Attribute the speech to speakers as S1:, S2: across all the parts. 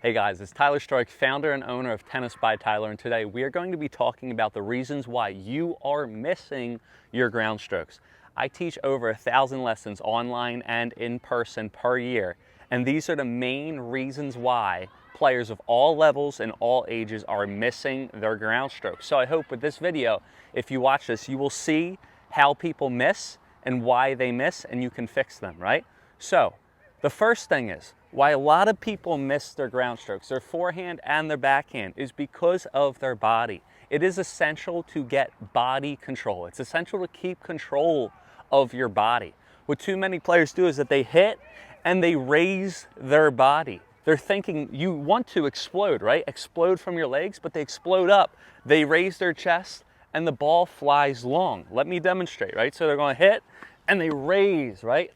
S1: Hey guys, it's Tyler Strike, founder and owner of Tennis by Tyler, and today we are going to be talking about the reasons why you are missing your ground strokes. I teach over 1,000 lessons online and in person per year, and these are the main reasons why players of all levels and all ages are missing their ground strokes. So I hope with this video, if you watch this, you will see how people miss and why they miss, and you can fix them, right? So the first thing is, why a lot of people miss their ground strokes, their forehand and their backhand, is because of their body. It is essential to get body control. It's essential to keep control of your body. What too many players do is that they hit and they raise their body. They're thinking you want to explode, right? Explode from your legs, but they explode up. They raise their chest and the ball flies long. Let me demonstrate, right? So they're going to hit and they raise, right?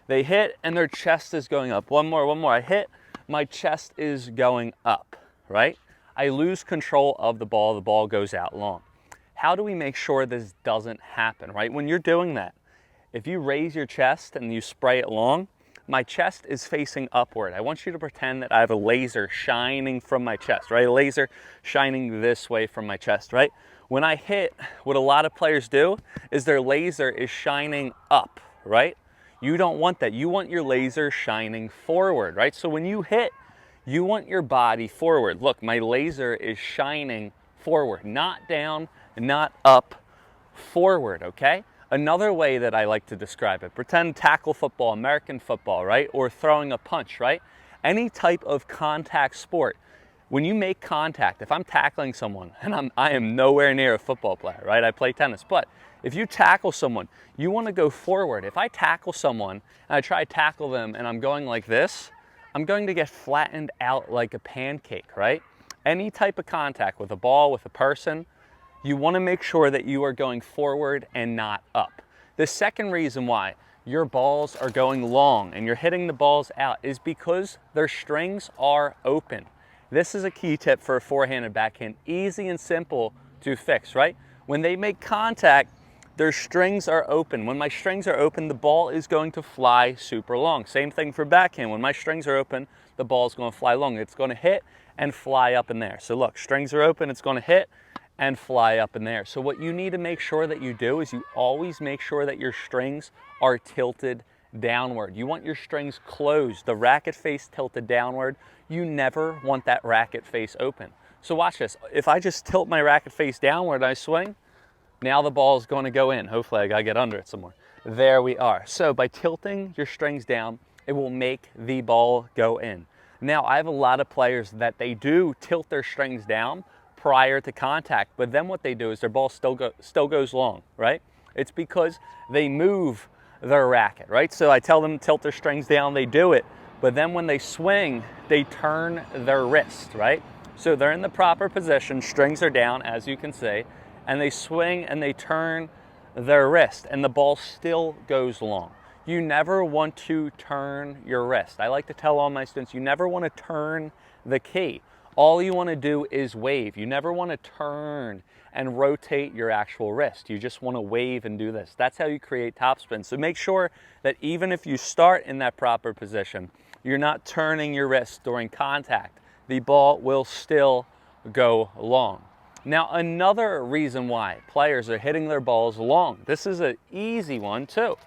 S1: They hit and their chest is going up. One more. I hit, my chest is going up, right? I lose control of the ball goes out long. How do we make sure this doesn't happen, right? When you're doing that, if you raise your chest and you spray it long, my chest is facing upward. I want you to pretend that I have a laser shining from my chest, right? A laser shining this way from my chest, right? When I hit, what a lot of players do is their laser is shining up, right? You don't want that. You want your laser shining forward, right? So when you hit, you want your body forward. Look, my laser is shining forward, not down, not up, forward, okay? Another way that I like to describe it, pretend tackle football, American football, right? Or throwing a punch, right? Any type of contact sport. When you make contact, if I'm tackling someone, and I am nowhere near a football player, right? I play tennis, but if you tackle someone, you want to go forward. If I tackle someone and I try to tackle them and I'm going like this, I'm going to get flattened out like a pancake, right? Any type of contact with a ball, with a person, you want to make sure that you are going forward and not up. The second reason why your balls are going long and you're hitting the balls out is because their strings are open. This is a key tip for a forehand and backhand, easy and simple to fix, right? When they make contact, their strings are open. When my strings are open, the ball is going to fly super long. Same thing for backhand. When my strings are open, the ball is going to fly long. It's going to hit and fly up in there. So look, strings are open, it's going to hit and fly up in there. So what you need to make sure that you do is you always make sure that your strings are tilted downward. You want your strings closed, the racket face tilted downward. You never want that racket face open. So watch this. If I just tilt my racket face downward and I swing, now the ball is going to go in. Hopefully I gotta get under it somewhere. There we are. So by tilting your strings down, it will make the ball go in. Now I have a lot of players that they do tilt their strings down prior to contact, but then what they do is their ball still goes long, right? It's because they move their racket, right? So I tell them to tilt their strings down, they do it, but then when they swing, they turn their wrist, right? So they're in the proper position, strings are down, as you can see, and they swing and they turn their wrist and the ball still goes long. You never want to turn your wrist. I like to tell all my students, you never want to turn the key. All you want to do is wave. You never want to turn and rotate your actual wrist. You just want to wave and do this. That's how you create topspin. So make sure that even if you start in that proper position, you're not turning your wrist during contact. The ball will still go long. Now, another reason why players are hitting their balls long, this is an easy one too.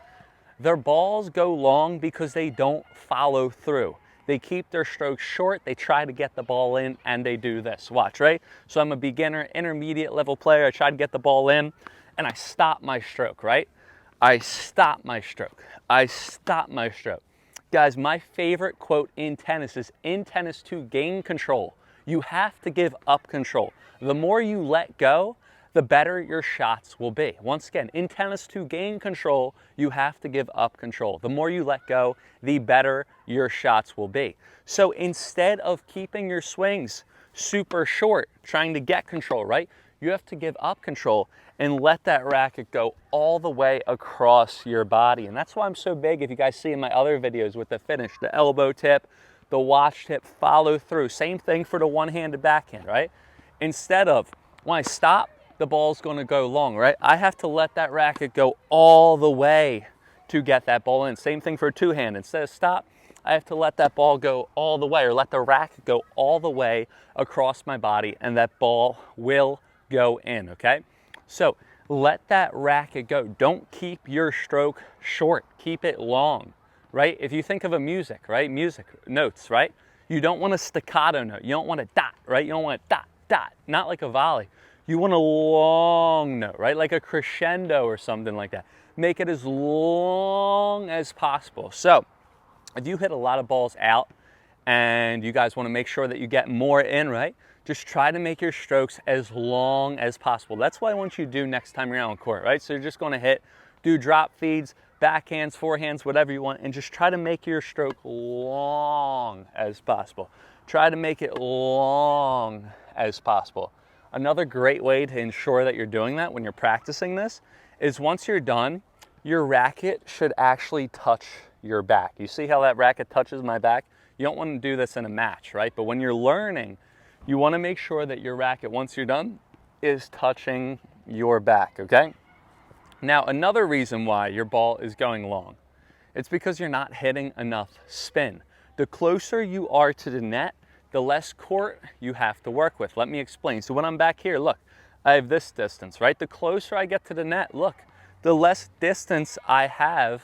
S1: Their balls go long because they don't follow through. They keep their strokes short, they try to get the ball in, and they do this. Watch, right? So I'm a beginner, intermediate level player, I try to get the ball in, and I stop my stroke, right? I stop my stroke. I stop my stroke. Guys, my favorite quote in tennis is, in tennis to gain control, you have to give up control. The more you let go, the better your shots will be. Once again, in tennis to gain control, you have to give up control. The more you let go, the better your shots will be. So instead of keeping your swings super short, trying to get control, right? You have to give up control and let that racket go all the way across your body. And that's why I'm so big, if you guys see in my other videos with the finish, the elbow tip, the watch tip, follow through. Same thing for the one-handed backhand, right? Instead of, when I stop, the ball's going to go long, right? I have to let that racket go all the way to get that ball in. Same thing for two-hand. Instead of stop, I have to let that ball go all the way, or let the racket go all the way across my body, and that ball will go in, okay? So let that racket go. Don't keep your stroke short. Keep it long, right? If you think of a music, right? Music notes, right? You don't want a staccato note. You don't want a dot, right? You don't want a dot, dot, not like a volley. You want a long note, right? Like a crescendo or something like that. Make it as long as possible. So if you hit a lot of balls out and you guys want to make sure that you get more in, right? Just try to make your strokes as long as possible. That's what I want you to do next time you're out on court, right? So you're just going to do drop feeds, backhands, forehands, whatever you want, and just try to make your stroke long as possible. Try to make it long as possible. Another great way to ensure that you're doing that when you're practicing this is once you're done, your racket should actually touch your back. You see how that racket touches my back? You don't want to do this in a match, right? But when you're learning, you want to make sure that your racket, once you're done, is touching your back, okay? Now, another reason why your ball is going long, it's because you're not hitting enough spin. The closer you are to the net, the less court you have to work with. Let me explain. So when I'm back here, look, I have this distance, right? The closer I get to the net, look, the less distance I have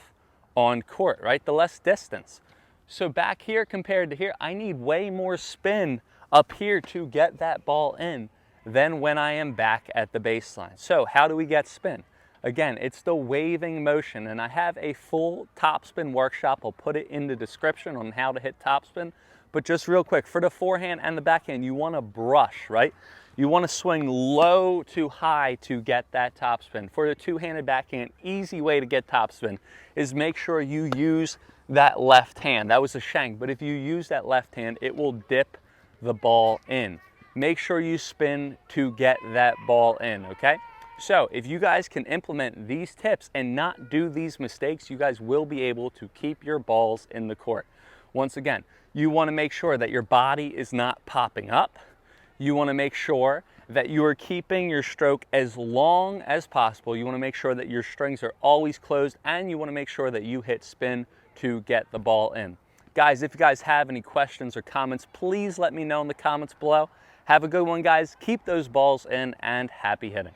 S1: on court, right? The less distance. So back here compared to here, I need way more spin up here to get that ball in than when I am back at the baseline. So how do we get spin? Again, it's the waving motion, and I have a full topspin workshop. I'll put it in the description on how to hit topspin. But just real quick, for the forehand and the backhand, you want to brush, right? You want to swing low to high to get that topspin. For the two-handed backhand, easy way to get topspin is make sure you use that left hand. That was a shank, but if you use that left hand, it will dip the ball in. Make sure you spin to get that ball in, okay? So if you guys can implement these tips and not do these mistakes, you guys will be able to keep your balls in the court. Once again, you want to make sure that your body is not popping up. You want to make sure that you are keeping your stroke as long as possible. You want to make sure that your strings are always closed, and you want to make sure that you hit spin to get the ball in. Guys, if you guys have any questions or comments, please let me know in the comments below. Have a good one, guys. Keep those balls in, and happy hitting.